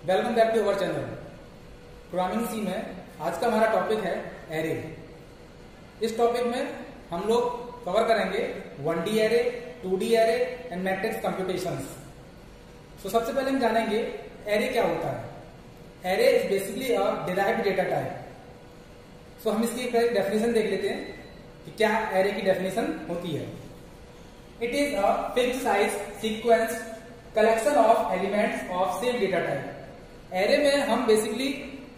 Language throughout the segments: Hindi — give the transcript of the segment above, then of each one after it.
Welcome back to our channel programming C में। आज का हमारा टॉपिक है एरे। इस टॉपिक में हम लोग कवर करेंगे 1D array, 2D array and matrix computations. तो सबसे पहले हम जानेंगे एरे क्या होता है। Array is basically a derived data type. So हम इसकी एक डेफिनेशन देख लेते हैं कि क्या एरे की डेफिनेशन होती है। It is a fixed size sequence collection of elements of same data type. Array में हम बेसिकली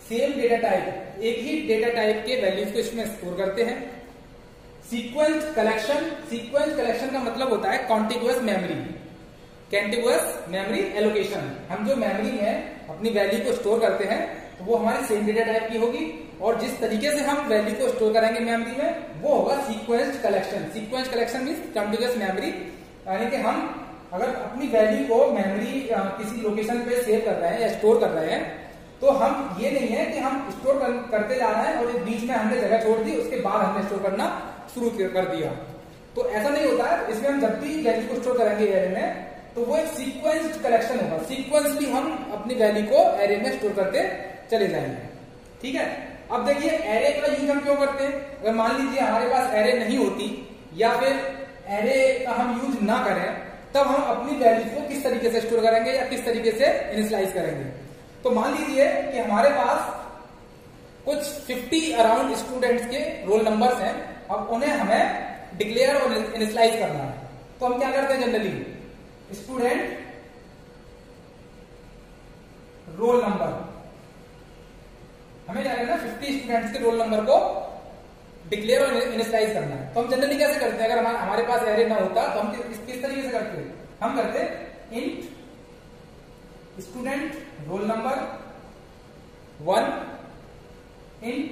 सेम डेटा टाइप, एक ही डेटा टाइप के वैल्यूज को इसमें स्टोर करते हैं। सीक्वेंस कलेक्शन का मतलब होता है कॉन्टिग्युअस मेमोरी, कॉन्टिग्युअस मेमोरी एलोकेशन। हम जो मेमोरी में अपनी वैल्यू को स्टोर करते हैं तो वो हमारी सेम डेटा टाइप की होगी, और जिस तरीके से हम वैल्यू को स्टोर करेंगे मेमोरी में वो होगा sequence collection. Sequence collection means contiguous memory, यानी कि हम अगर अपनी वैल्यू को मेमोरी किसी लोकेशन पे सेव कर रहे हैं या स्टोर कर रहे हैं तो हम ये नहीं है कि हम स्टोर करते जा रहे हैं और बीच में हमने जगह छोड़ दी, उसके बाद हमने स्टोर करना शुरू कर दिया। तो ऐसा नहीं होता है। इसमें हम जब भी वैल्यू को स्टोर करेंगे एरे में तो वो एक सीक्वेंस्ड कलेक्शन होगा। सीक्वेंसली हम अपनी वैल्यू को एरे में स्टोर करते चले जाएंगे। ठीक है। अब देखिए एरे का यूज हम क्यों करते हैं। अगर मान लीजिए हमारे पास एरे नहीं होती या फिर एरे का हम यूज ना करें, तब हम अपनी वैल्यू को किस तरीके से स्टोर करेंगे या किस तरीके से इनिशियलाइज करेंगे। तो मान लीजिए कि हमारे पास कुछ 50 अराउंड स्टूडेंट्स के रोल नंबर्स हैं। अब उन्हें हमें डिक्लेयर और इनिशियलाइज करना है। तो हम क्या करते हैं जनरली, स्टूडेंट रोल नंबर, हमें क्या करना है 50 स्टूडेंट्स के रोल नंबर को डिक्लेयर और इनिशियलाइज करना है। तो हम जनरली कैसे करते हैं, अगर हमारे पास एरे ना होता तो हम किस तरीके से करते हैं। हम करते int student roll number 1, int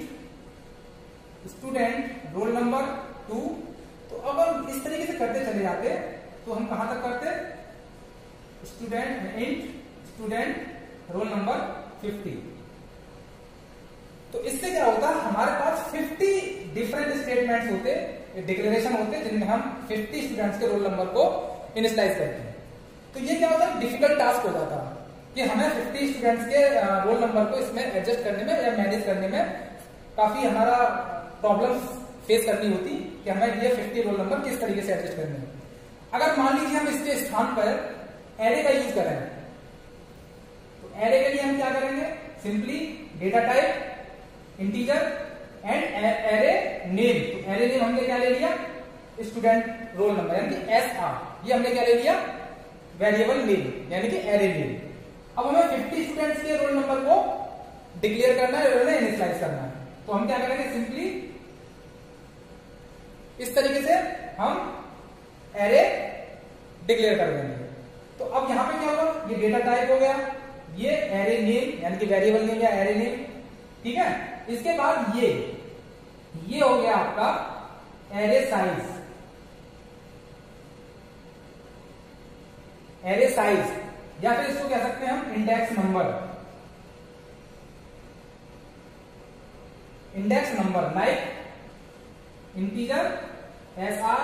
student roll number 2। तो अगर इस तरीके से करते चले जाते तो हम कहां तक करते, इंट स्टूडेंट रोल नंबर 50। तो इससे क्या होता है, हमारे पास 50 डिफरेंट स्टेटमेंट्स होते, डिक्लेरेशन होते, जिनमें हम 50 स्टूडेंट्स के रोल नंबर को इनिशियलाइज करते हैं। तो ये क्या होता है, डिफिकल्ट टास्क हो जाता है कि हमें 50 स्टूडेंट्स के रोल नंबर को इसमें एडजस्ट करने में या मैनेज करने में काफी हमारा प्रॉब्लम फेस करनी होती कि हमें ये 50 रोल नंबर किस तरीके से एडजस्ट करने हैं। अगर मान लीजिए हम इसके स्थान पर एरे का यूज करें तो एरे के लिए हम क्या करेंगे, simply data type integer and array name. तो एरे नेम हमने क्या ले लिया, स्टूडेंट रोल नंबर यानी कि SR। ये हमने क्या ले लिया, वेरिएबल नेम यानी कि एरे नेम। अब हमें 50 स्टूडेंट्स के रोल नंबर को डिक्लेयर करना है और उन्हें इनिशियलाइज करना है। तो हम क्या करेंगे, सिंपली इस तरीके से हम एरे डिक्लेयर कर देंगे। तो अब यहां पे क्या होगा, ये डेटा टाइप हो गया, ये एरे नेम यानी कि वेरिएबल नेम या एरे नेम। ठीक है। इसके बाद ये हो गया आपका एरे साइज। एरे साइज या फिर इसको कह सकते हैं हम index number. Index number like integer SR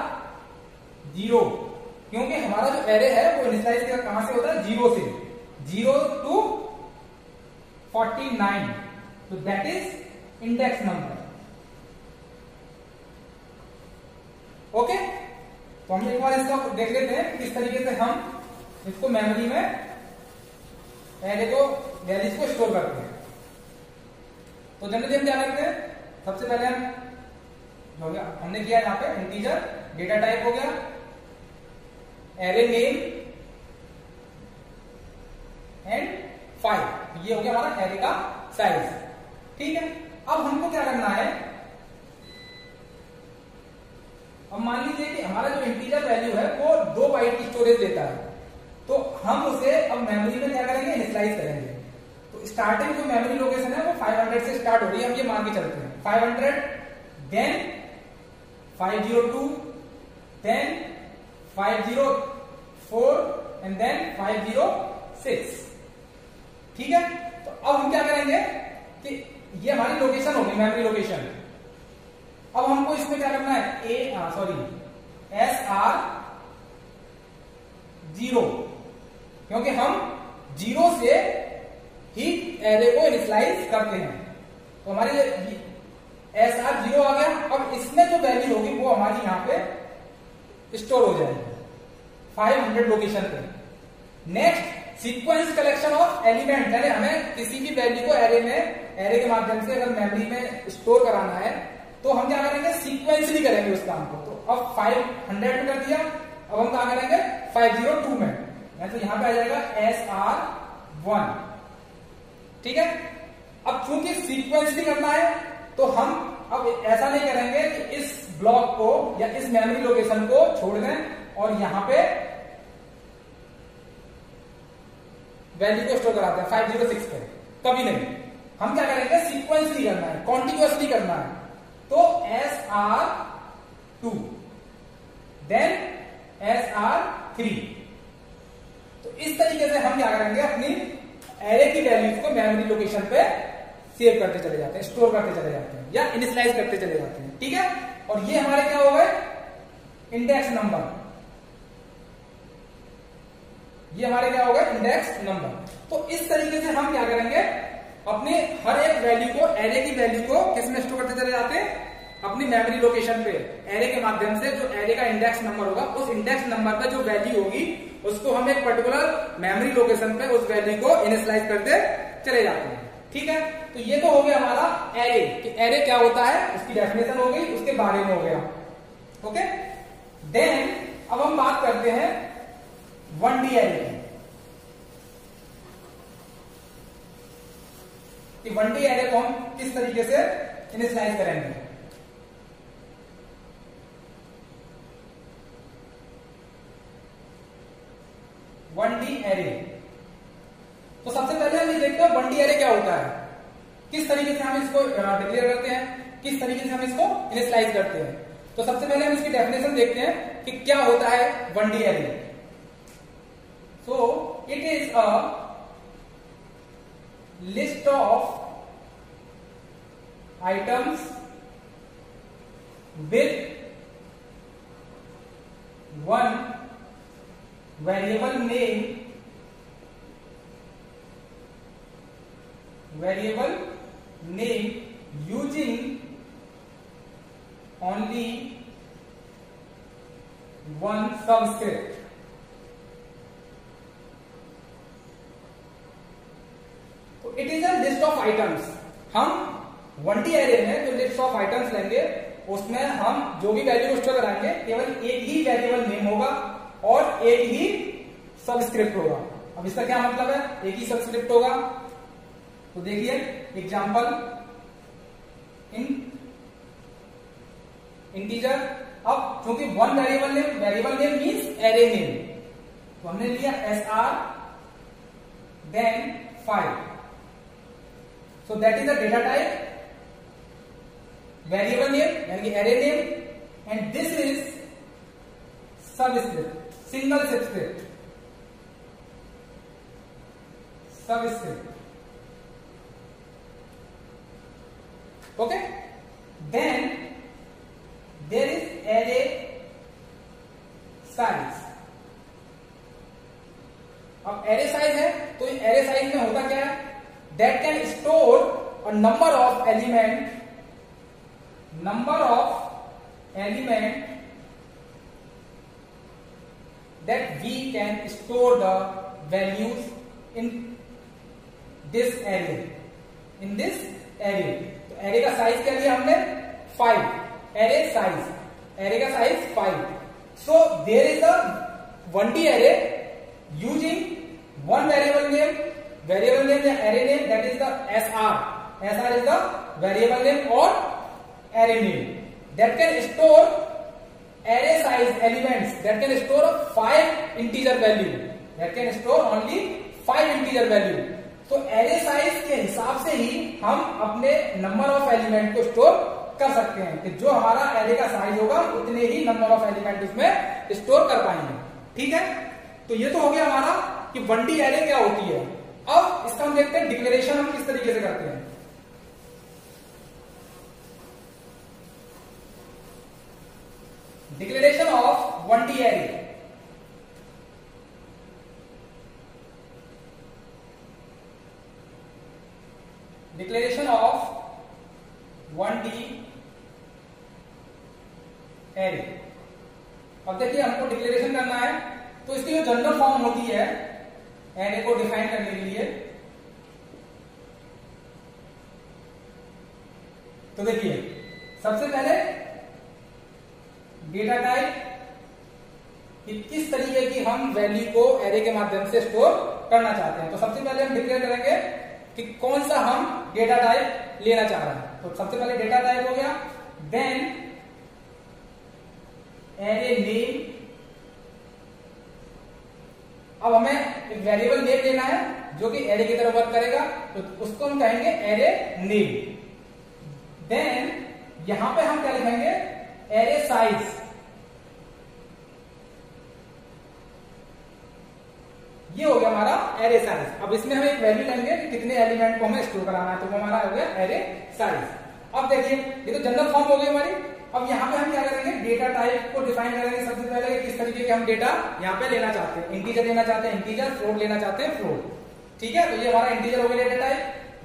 0, क्योंकि हमारा जो एरे है वो इनिशियलाइज कहां से होता है, 0 से, 0 to 49। तो that is index number. Okay. तो हम एक बार इसका देख लेते हैं किस तरीके से हम इसको मेमोरी में एरे को वैल्यूज को स्टोर करते हैं। तो जनरली हम क्या करते हैं, सबसे पहले हम हो गया हमने किया यहाँ पे इंटीजर डेटा टाइप हो गया, एरे नेम एंड 5। ये हो गया हमारा एरे का साइज। ठीक है। अब हमको क्या करना है, अब मान लीजिए कि हमारा जो इंटीजर वैल्यू है वो 2 बाइट की स्टोरेज देता है। तो हम उसे अब मेमोरी में क्या करेंगे, इनिशियलाइज करेंगे। तो स्टार्टिंग जो मेमोरी लोकेशन है वो 500 से स्टार्ट हो रही है, हम ये मान के चलते हैं 500, देन 502, देन 504 एंड देन 506। ठीक है। तो अब हम क्या करेंगे कि ये हमारी लोकेशन होगी, मेमोरी लोकेशन। अब हमको इसमें क्या करना है, SR 0, क्योंकि हम 0 से ही एरे को इनिशियलाइज करते हैं। तो हमारे SR 0 आ गया। अब इसमें जो वैल्यू होगी वो हमारी यहाँ पे स्टोर हो जाएगी 500 लोकेशन पे। Next sequence collection of element, यानी हमें किसी भी वैल्यू को एरे के माध्यम से अगर मेमोरी में स्टोर कराना है तो हम क्या करेंगे, सीक्वेंसली करेंगे उस काम को। तो अब 500 में कर दिया, अब हम क्या करेंगे 502 में, तो यहां पे आ जाएगा SR1। ठीक है। अब चूंकि सीक्वेंसली करना है तो हम अब ऐसा नहीं करेंगे कि इस ब्लॉक को या इस मेमोरी लोकेशन को छोड़ दें और यहां पे वैल्यू को स्टोर कराते हैं 506 पे, कभी नहीं। हम क्या करेंगे, सीक्वेंसली करना है, कॉन्टिन्यूअसली करना है। तो SR2 देन SR3। तो इस तरीके से हम क्या करेंगे, अपनी एरे की वैल्यूज को मेमोरी लोकेशन पे सेव करते चले जाते हैं, स्टोर करते चले जाते हैं या इनिशियलाइज करते चले जाते हैं। ठीक है। और ये हमारे क्या हो गए, इंडेक्स नंबर। ये हमारे क्या हो गए, इंडेक्स नंबर। तो इस तरीके से हम क्या करेंगे, अपने हर एक वैल्यू को, एरे की वैल्यू को किसमें स्टोर करते चले जाते हैं, अपनी मेमोरी लोकेशन पे एरे के माध्यम से। जो एरे का इंडेक्स नंबर होगा, उस इंडेक्स नंबर पे जो वैल्यू होगी उसको हम एक पर्टिकुलर मेमोरी लोकेशन पे उस वैल्यू को इनिशियलाइज करते चले जाते हैं। ठीक है। तो ये तो हो गया हमारा एरे, कि एरे क्या होता है, उसकी डेफिनेशन हो गई, उसके बारे में हो गया। ओके। देन अब हम बात करते हैं 1D एरे की। 1D एरे को हम किस तरीके से इनिशियलाइज करेंगे। वन डी एरे, तो सबसे पहले हम ये देखते हैं 1D एरे क्या होता है, किस तरीके से हम इसको डिक्लेयर करते हैं, किस तरीके से हम इसको इनिशियलाइज करते हैं। तो सबसे पहले हम इसकी डेफिनेशन देखते हैं कि क्या होता है 1D array. So it is a list of items with one variable name using only one subscript. तो it is a list of items. हम 1D एरे में जो लिस्ट ऑफ आइटम्स लेंगे उसमें हम जो भी वैल्यू स्टोर कराएंगे केवल एक ही वेरिएबल नेम होगा और एक ही सबस्क्रिप्ट होगा। अब इसका क्या मतलब है, एक ही सबस्क्रिप्ट होगा। तो देखिए एग्जांपल इंटीजर। अब क्योंकि one variable name means array name, तो हमने लिया SR then 5। So that is the data type variable name यानी कि array name, and this is subscript, single subscript. Okay. Then there is array size. अब array size है तो array size में होता क्या है, that can store a number of element that we can store the values in this array. तो एरे का साइज क्या लिया हमने 5, एरे का size 5। So there is a 1D array using one variable name या array name, that is the SR is the variable name और array name that can store array size elements, that can store 5 integer value. तो एरे साइज के हिसाब से ही हम अपने नंबर ऑफ एलिमेंट को स्टोर कर सकते हैं कि जो हमारा एरे का साइज होगा उतने ही नंबर ऑफ एलिमेंट उसमें स्टोर कर पाएंगे। ठीक है। तो ये तो हो गया हमारा कि 1D एरे क्या होती है। अब इसका हम देखते हैं डिक्लेरेशन हम किस तरीके से करते हैं। Declaration of 1D array. Array. अब देखिए हमको डिक्लेरेशन करना है, तो इसकी जो जनरल फॉर्म होती है एरे को डिफाइन करने के लिए, तो देखिए सबसे पहले डेटा टाइप कि किस तरीके की हम वैल्यू को एरे के माध्यम से स्टोर करना चाहते हैं। तो सबसे पहले हम डिक्लेयर करेंगे कि कौन सा हम डेटा टाइप लेना चाह रहे हैं। तो सबसे पहले डेटा टाइप हो गया, देन एरे नेम। अब हमें एक वेरिएबल नेम लेना है जो कि एरे की तरह वर्क करेगा, तो उसको हम कहेंगे एरे नेम। देन यहां पे हम क्या लिखेंगे, एरे साइज। ये हो गया हमारा एरे साइज। अब इसमें हम एक वैल्यू लेंगे कि कितने एलिमेंट को हमें स्टोर कराना है, तो वो हमारा हो गया एरे साइज। अब देखिए ये तो जनरल फॉर्म हो गई हमारी। अब यहाँ पे हम क्या करेंगे, डेटा टाइप को डिफाइन करेंगे सबसे पहले, किस तरीके के हम डेटा यहाँ पे लेना चाहते हैं। इंटीजर लेना चाहते हैं इंटीजर, फ्लोट लेना चाहते हैं फ्लोट। ठीक है, तो ये हमारा इंटीजर हो गया data type.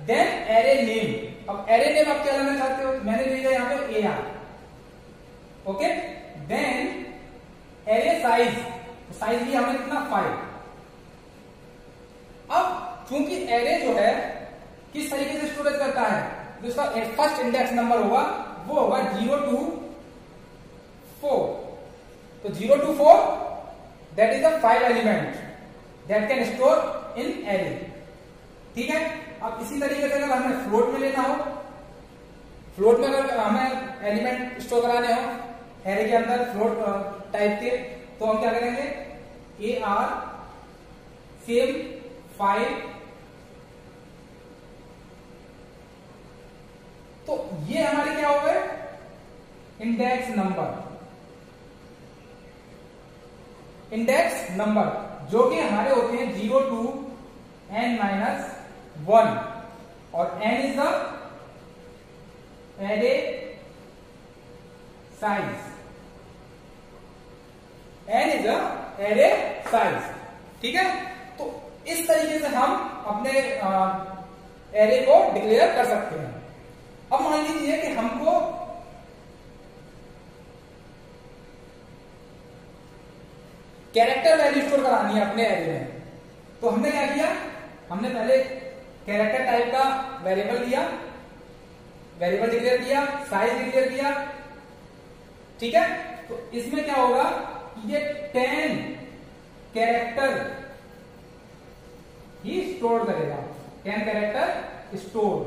Then array name. अब एरे नेम आप क्या लेना चाहते हो, मैंने लिखा यहाँ पे AR। Okay, then array size, size भी हमें कितना 5। अब चूंकि एरे जो है किस तरीके से स्टोरेज करता है, जो उसका फर्स्ट इंडेक्स नंबर होगा वो होगा 0 to 4। तो 0 to 4 that is the 5 element that can store in array. ठीक है, अब इसी तरीके से अगर हमें फ्लोट में लेना हो, फ्लोट में अगर हमें एलिमेंट स्टोर कराने हो एरे के अंदर फ्लोट टाइप के, तो हम क्या करेंगे, AR सेम 5। तो ये हमारे क्या हो गए, इंडेक्स नंबर। इंडेक्स नंबर जो कि हमारे होते हैं 0 to n-1, और n is the array size. n is the array size. ठीक है, तो इस तरीके से हम अपने एरे को डिक्लेयर कर सकते हैं। अब मान लीजिए कि हमको कैरेक्टर वैल्यू स्टोर करानी है अपने एरे में, तो हमने क्या किया, हमने पहले कैरेक्टर टाइप का वेरिएबल दिया, वेरिएबल डिक्लेयर किया, साइज डिक्लेयर किया। ठीक है, तो इसमें क्या होगा, ये 10 कैरेक्टर ही स्टोर करेगा, 10 कैरेक्टर स्टोर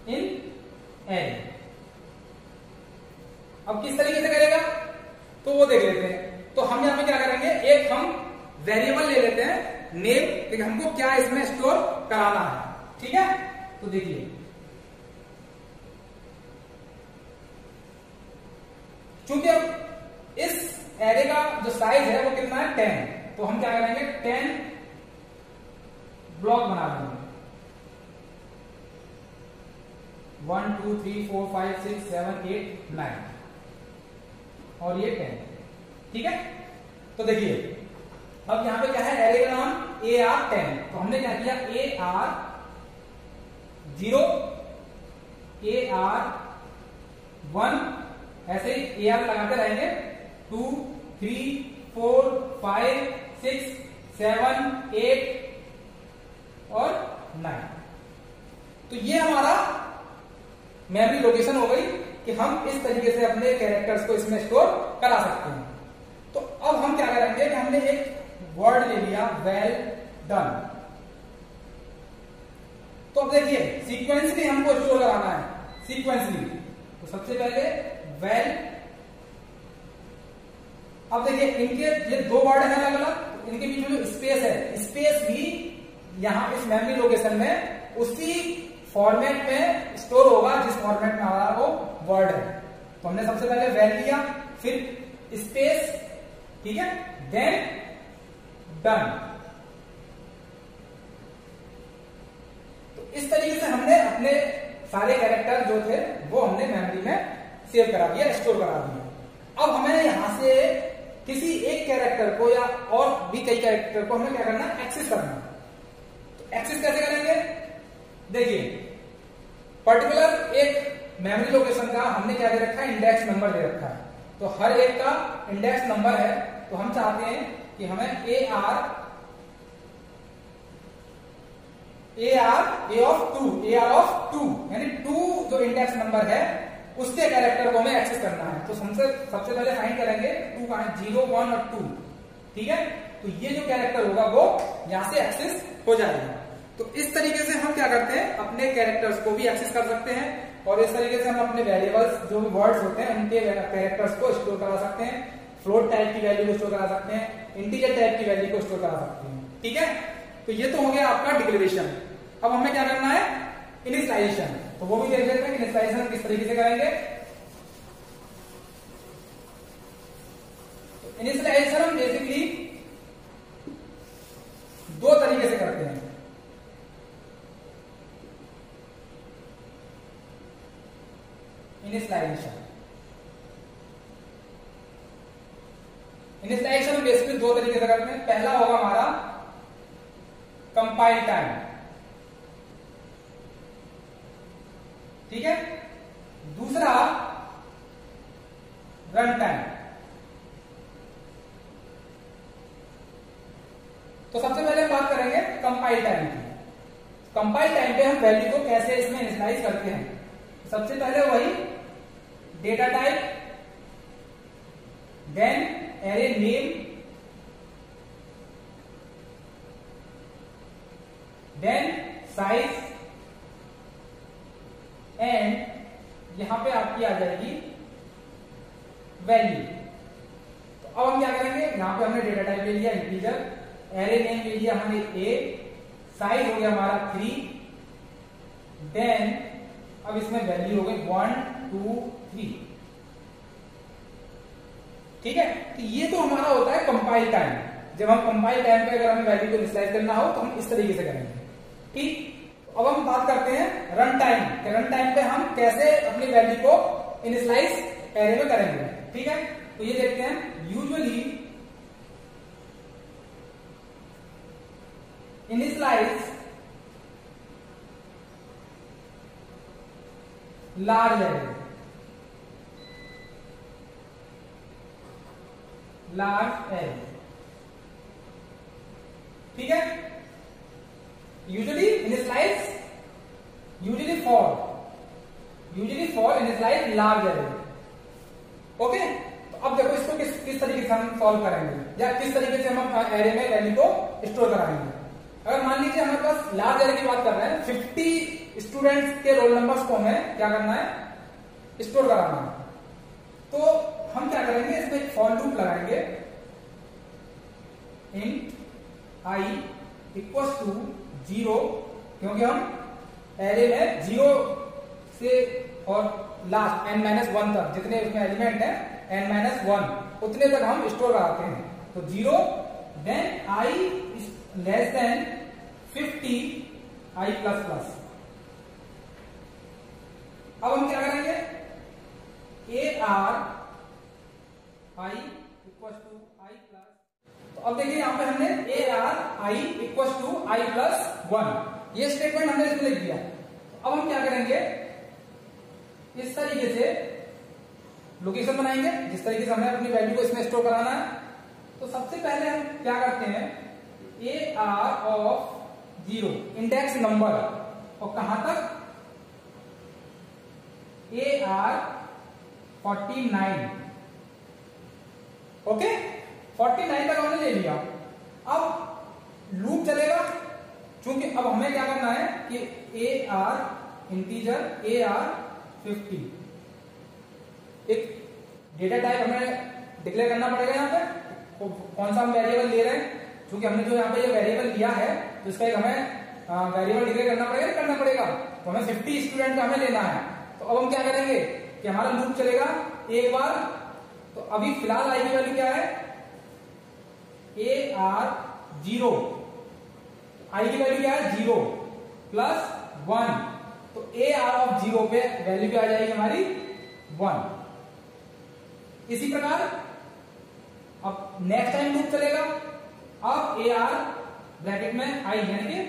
इन एरे। अब किस तरीके से करेगा, तो वो देख लेते हैं। तो हम यहां पे क्या करेंगे, एक हम वेरिएबल ले लेते हैं नेम, कि हमको क्या इसमें स्टोर कराना है। ठीक है, तो देखिए चूंकि अब इस एरे का जो साइज है वो कितना है 10, तो हम क्या करेंगे 10 ब्लॉक बना देंगे, 1 2 3 4 5 6 7 8 9 और ये 10। ठीक है, तो देखिए अब यहां पे क्या है, एरे का नाम AR10। तो हमने क्या किया, AR0 AR1, ऐसे ही AR लगाते रहेंगे, 2 3 4 5 6 7 8 और 9। तो ये हमारा मेमोरी लोकेशन हो गई कि हम इस तरीके से अपने कैरेक्टर्स को इसमें स्टोर करा सकते हैं। तो अब हम क्या करेंगे कि हमने एक वर्ड ले लिया, वेल डन। तो अब देखिए सीक्वेंसली हमको स्टोर कराना है, सीक्वेंसली। तो सबसे पहले वेल, अब देखिए इनके ये दो वर्ड है अलग अलग, इनके बीच में जो स्पेस है, स्पेस भी यहां इस मेमोरी लोकेशन में उसी फॉर्मेट में स्टोर होगा जिस फॉर्मेट में हमारा वो वर्ड है। तो हमने सबसे पहले वेल लिया, फिर स्पेस, ठीक है, देन डन। तो इस तरीके से हमने अपने सारे कैरेक्टर जो थे वो हमने मेमोरी में सेव करा दिया, स्टोर करा दिया। अब हमें यहां से किसी एक कैरेक्टर को या और भी कई कैरेक्टर को हमें क्या करना है, एक्सेस करना। तो एक्सेस कैसे करेंगे, देखिए पर्टिकुलर एक मेमोरी लोकेशन का हमने क्या दे रखा है, इंडेक्स नंबर दे रखा है। तो हर एक का इंडेक्स नंबर है, तो हम चाहते हैं कि हमें ए ऑफ टू यानी 2 जो इंडेक्स नंबर है उसके कैरेक्टर को हमें एक्सेस करना है। तो सबसे पहले फाइंड करेंगे 2 का 0, 1 और 2, ठीक है। तो ये जो कैरेक्टर होगा वो यहां से एक्सेस हो जाएगा। तो इस तरीके से हम क्या करते हैं, अपने कैरेक्टर्स को भी एक्सेस कर सकते हैं और इस तरीके से हम अपने वेरिएबल्स जो भी वर्ड्स होते हैं उनके कैरेक्टर्स को स्टोर करा सकते हैं, फ्लोट टाइप की वैल्यू को स्टोर करा सकते हैं, इंटीजर टाइप की वैल्यू को स्टोर करा सकते हैं, ठीक है। तो ये तो हो गया आपका डिक्लेरेशन। अब हमें क्या करना है, इनिशियलाइजेशन। तो वो भी देख लेते हैं कि इनिशियलाइजेशन किस तरीके से करेंगे। इनिशियलाइजेशन हम बेसिकली 2 तरीके से करते हैं। इनिशियलाइजेशन हम बेसिकली 2 तरीके से करते हैं। पहला होगा हमारा कंपाइल टाइम, ठीक है। दूसरा रन टाइम। तो सबसे पहले हम बात करेंगे कंपाइल टाइम की। कंपाइल टाइम पे हम वैल्यू को कैसे इसमें इनिशियलाइज करते हैं। सबसे पहले वही data type, then array name, then size and यहां पे आपकी आ जाएगी वैल्यू। तो अब हम क्या करेंगे, यहां पे हमने डेटा टाइप ले लिया इंटीजर, एरे नेम ले लिया हमने ए, साइज हो गया हमारा 3, देन अब इसमें वैल्यू हो गई 1, 2, 3, ठीक है। तो ये तो हमारा होता है कंपाइल टाइम। जब हम कंपाइल टाइम पे अगर हमें वैल्यू को इनिशियलाइज करना हो तो हम इस तरीके से करेंगे, ठीक। अब हम बात करते हैं रन टाइम। रन टाइम पे हम कैसे अपनी वैल्यू को इनिशियलाइज एरे में करेंगे, ठीक है। तो ये देखते हैं, यूजुअली इनिशियलाइज लार्ज एरे, ठीक है। Usually for initialize large array, okay. तो अब देखो इसको किस तरीके से हम सॉल्व करेंगे या किस तरीके से हम एरे में वैल्यू को स्टोर कराएंगे। अगर मान लीजिए हमारे पास लार्ज एरे की बात कर रहे हैं, 50 स्टूडेंट्स के रोल नंबर्स को हमें क्या करना है, स्टोर कराना है। तो हम क्या करेंगे, इसमें एक फॉर लूप लगाएंगे, इंट आई इक्वल टू 0, क्योंकि हम एरे में 0 से और लास्ट n-1 तक जितने उसमें एलिमेंट है n-1 उतने तक हम स्टोर कराते हैं। तो 0 then I less than 50 I plus plus. अब हम क्या करेंगे, A R I equal to I plus. तो अब देखिए यहां पे हमने A R I equal to I plus 1 ये स्टेटमेंट हमने इसमें लिख दिया। अब हम क्या करेंगे, इस तरीके से लोकेशन बनाएंगे जिस तरीके से हमें अपनी वैल्यू को इसमें स्टोर कराना है। तो सबसे पहले हम क्या करते हैं, A R of 0 index number, और कहां तक, ए आर 49, ओके 49 तक हमने ले लिया। अब लूप चलेगा, क्योंकि अब हमें क्या करना है कि A R integer A R 50 एक डेटा टाइप हमें डिक्लेयर करना पड़ेगा। यहाँ पे कौन सा हम वेरिएबल ले रहे हैं, क्योंकि हमने जो यहाँ पे ये वेरिएबल लिया है तो इसका एक हमें वेरिएबल डिक्लेयर करना पड़ेगा, करना पड़ेगा। तो हमें 50 स्टूडेंट का हमें लेना है। तो अब हम क्या करेंगे कि हमारा लूप चलेगा एक बार। तो अभी फिलहाल आई की वैल्यू क्या है, ए आर 0, आई की वैल्यू क्या है 0 प्लस 1। तो ए आर ऑफ 0 पे वैल्यू क्या आ जाएगी हमारी 1। इसी प्रकार अब नेक्स्ट टाइम लूप चलेगा। अब ए आर ब्रैकेट में आई यानी कि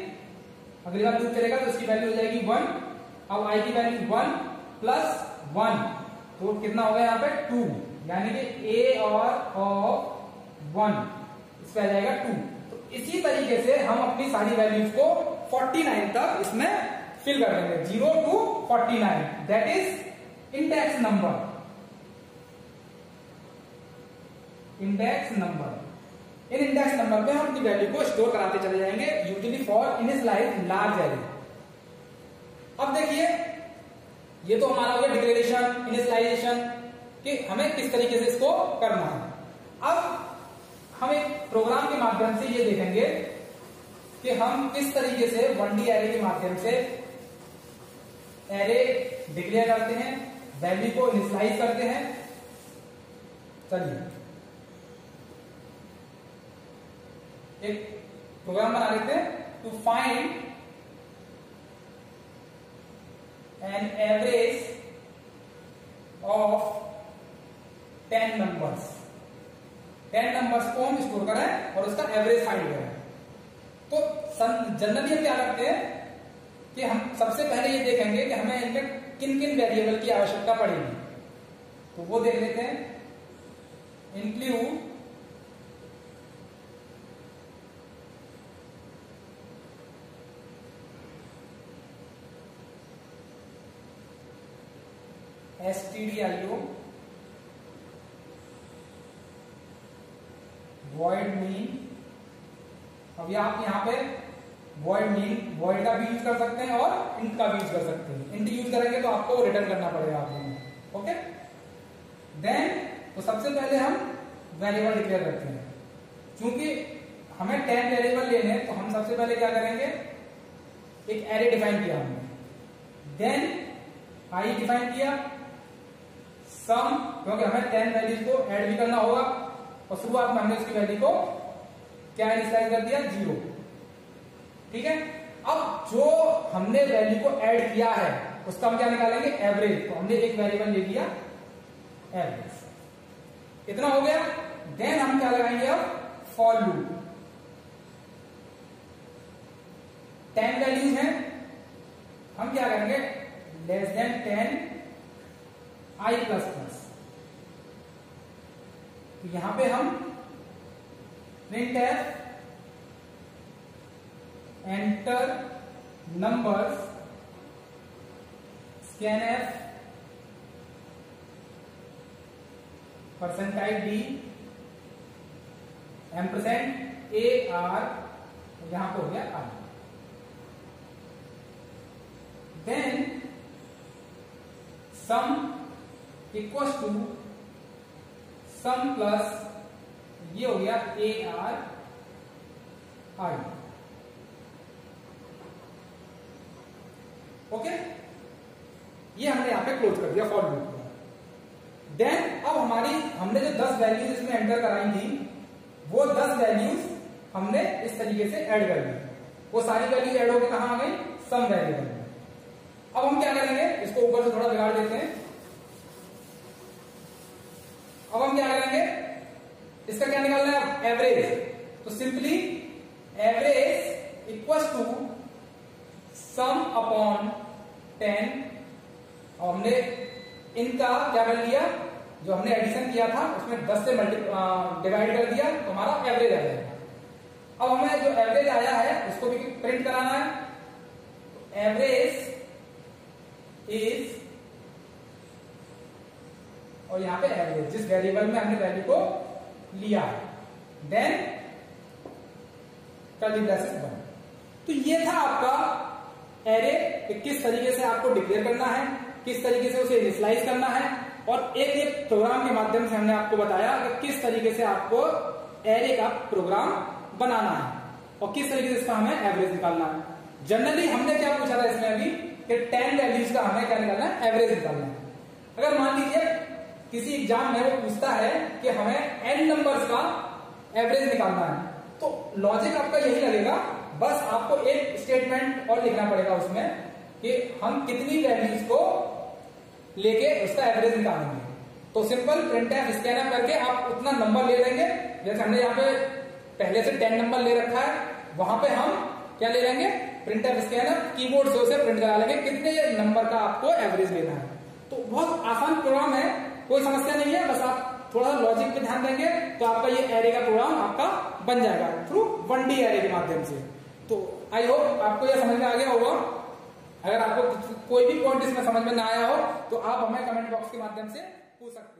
अगली बार लूप चलेगा तो इसकी वैल्यू हो जाएगी 1। अब आई की वैल्यू 1 प्लस 1, तो कितना होगा यहाँ पे 2, यानी कि ए और ऑफ 1 इस पे आ जाएगा 2। तो इसी तरीके से हम अपनी सारी वैल्यूज को 49 तक इसमें फिल कर देंगे, 0 to 49, that is index number. Index number, इन इंडेक्स नंबर पे हम अपनी वैल्यू को स्टोर कराते चले जाएंगे, usually for initialize large array. अब देखिए, ये तो हमारा हो गया डिक्लेरेशन, इनिशियलाइजेशन, कि हमें किस तरीके से इसको करना है। अब हम एक प्रोग्राम के माध्यम से ये देखेंगे कि हम किस तरीके से 1D एरे के माध्यम से एरे डिक्लेयर करते हैं, वैल्यू को इनिशियलाइज करते हैं। चलिए एक प्रोग्राम बना लेते हैं, to find an average of 10 numbers. 10 numbers को हम स्टोर करें और उसका एवरेज फाइंड करें। तो जनरली हम क्या करते हैं कि हम सबसे पहले ये देखेंगे कि हमें इनमें किन किन वेरिएबल की आवश्यकता पड़ेगी। तो वो देख लेते हैं, इंक्लूड stdio void mean। अभी आप यहाँ पे void mean, void का भी यूज कर सकते हैं और int का भी यूज कर सकते हैं। int यूज करेंगे तो आपको रिटर्न करना पड़ेगा आपको, ओके। देन तो सबसे पहले हम वेरिएबल डिक्लेयर करते हैं। क्योंकि हमें 10 वेरिएबल लेने हैं तो हम सबसे पहले क्या करेंगे, एक एरे डिफाइन किया हमने, देन आई डिफाइन किया, सम, क्योंकि हमें 10 वैल्यूज को ऐड भी करना होगा और शुरुआत में हमने उसकी वैल्यू को क्या इनिशियलाइज कर दिया, 0, ठीक है। अब जो हमने वैल्यू को ऐड किया है उसका हम क्या निकालेंगे, एवरेज। तो हमने एक वेरिएबल ले लिया एवरेज, इतना हो गया। देन हम क्या लगाएंगे, अब फॉर लूप। 10 वैल्यूज हैं, हम क्या करेंगे, less than 10 i plus plus. तो यहां पे हम printf enter numbers scanf %d ampersand AR, यहां पे हो गया I। Then sum equals to sum plus ये हो गया AR I, ओके। ये हमने यहां पे क्लोज कर दिया फॉर लूप। देन अब हमने जो 10 वैल्यूज इसमें एंटर कराई थी, वो 10 वैल्यूज हमने इस तरीके से ऐड कर दी। वो सारी वैल्यू ऐड होकर कहां आ गई, सम वेरिएबल में। अब हम क्या करेंगे, इसको ऊपर से थोड़ा बिगाड़ देते हैं। अब हम क्या करेंगे, इसका क्या निकालना है, एवरेज। तो simply average equals to sum upon 10। और हमने इनका क्या कर लिया, जो हमने एडिशन किया था उसमें 10 से डिवाइड कर दिया, तो हमारा एवरेज आ जाएगा। अब हमें जो एवरेज आया है उसको भी प्रिंट कराना है। एवरेज इज, और यहां पे एवरेज, जिस वेरिएबल में हमने वैल्यू को लिया, देन कर्ली ब्रैकेट्स बंद। तो ये था आपका एरे, किस तरीके से आपको डिक्लेयर करना है, किस तरीके से उसे इनिशियलाइज करना है, और एक प्रोग्राम के माध्यम से हमने आपको बताया कि किस तरीके से आपको एरे का प्रोग्राम बनाना है और किस तरीके से इसका हमें एवरेज निकालना है। जनरली हमने क्या पूछा था इसमें अभी, कि 10 वैल्यूज का हमें क्या निकालना है, एवरेज निकालना है। अगर मान लीजिए किसी एग्जाम में वो पूछता है कि हमें n नंबर्स का एवरेज निकालना है, तो लॉजिक आपका यही लगेगा, बस आपको एक स्टेटमेंट और लिखना पड़ेगा उसमें कि हम कितनी वैल्यूज को लेके उसका एवरेज निकालेंगे। तो सिंपल प्रिंटफ स्कैनर करके आप उतना नंबर ले लेंगे, जैसे हमने यहाँ पे पहले से 10 नंबर ले रखा है, वहां पे हम क्या ले लेंगे, प्रिंटफ स्कैनर कीबोर्ड से उसे प्रिंट करा लेंगे कितने नंबर का आपको एवरेज लेना है। तो बहुत आसान प्रोग्राम है, कोई समस्या नहीं है, बस आप थोड़ा लॉजिक पे ध्यान देंगे तो आपका ये एरे का प्रोग्राम आपका बन जाएगा थ्रू 1D एरे के माध्यम से। तो आई होप आपको यह समझ में आ गया होगा। अगर आपको कोई भी पॉइंट इसमें समझ में ना आया हो तो आप हमें कमेंट बॉक्स के माध्यम से पूछ सकते हैं।